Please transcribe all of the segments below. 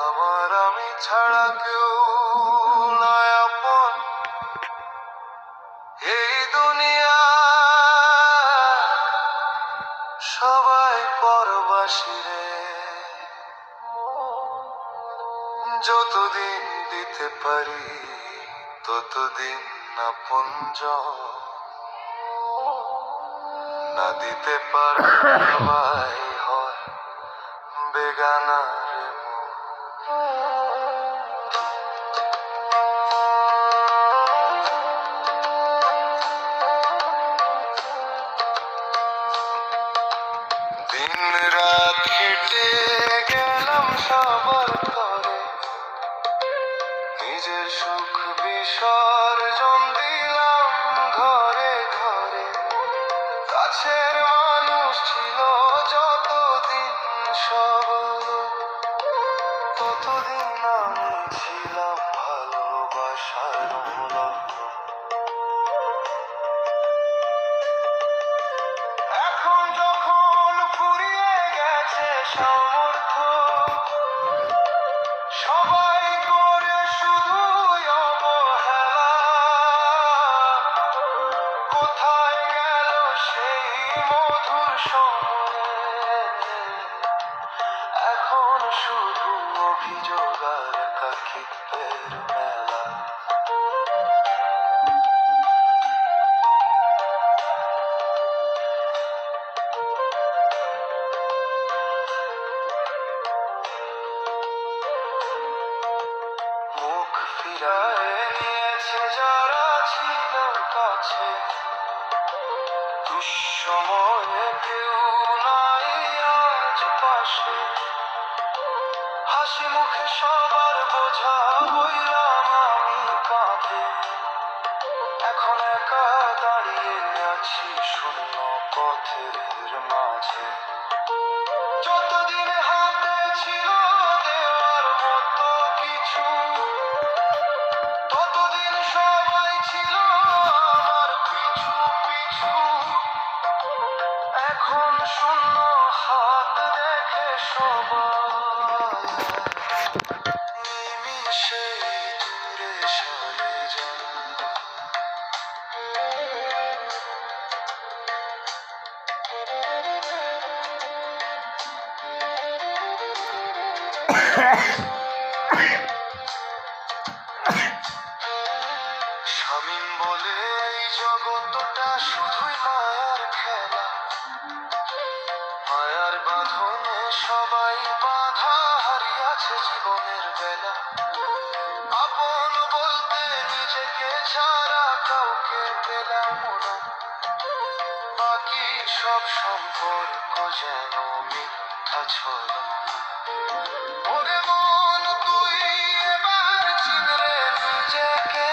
আমার আমি ছাড়া কেউ নয় আপন এই দুনিয়া, সবাই পরবাসী রে। যতদিন দিতে পারি ততদিন আপনজন, না দিতে পারলে সবাই হয় বেগানা রে মন। দিন রাত কেটে গেলাম সবার ঘরে, নিজের সুখ বিসর্জন দিলাম ঘরে ঘরে। কাছের মানুষ ছিল যতদিন সব, ততদিন আমি ছিলাম ভালোবাসার মূলত। এখন যখন ফুরিয়ে গেছে সামর্থ্য, সবাই করে শুধুই অবহেলা। কোথায় গেল সেই মধুর সময়, এখন শুধু অভিযোগ আর কাকিত্বের মেলা। মুখ ফিরায় নিয়েছে যারা ছিল কাছে, দুঃসময়ে কেউ নাই আজ পাশে। হাসি মুখে সবার বোঝা বইলাম আমি কাঁধে, এখন একা দাঁড়িয়ে আছি শূন্য পথের মাঝে। যতদিন হাতে ছিল দেওয়ার মতো কিছু, ততদিন সবাই ছিল আমার পিছু পিছু। এখন শূন্য হাত দেখে সবাই নিমিষে দূরে সরে যায়। শামীম বলে এই জগৎটা শুধুই মায়ার খেলা, মায়ার বাঁধনে সবাই বাঁধা হারিয়াছে জীবনের বেলা। আপন বলতে নিজেকে ছাড়া কাউকে পেলাম না, বাকি সব সম্পর্ক যেন মিথ্যা ছলা। ওরে মন তুই এবার চিনরে নিজেকে,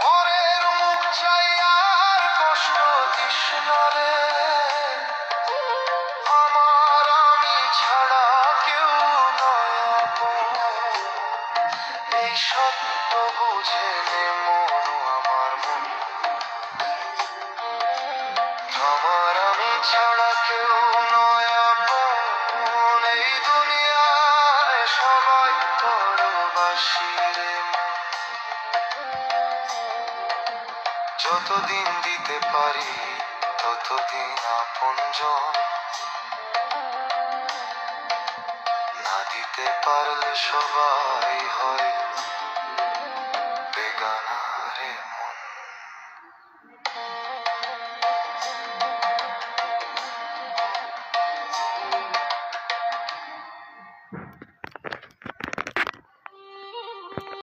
পরের মুখ চাই আর কষ্ট দিস না রে। আমার আমি ছাড়া কেউ নয় আপন, এই সত্য বুঝে নে মন আমার মন। আমার আমি ছাড়া কেউ নয় আপন, এই দুনিয়ায় সবাই পরবাসী রে মন। যতদিন দিতে পারি ততদিন আপনজন, না দিতে পারলে সবাই হয়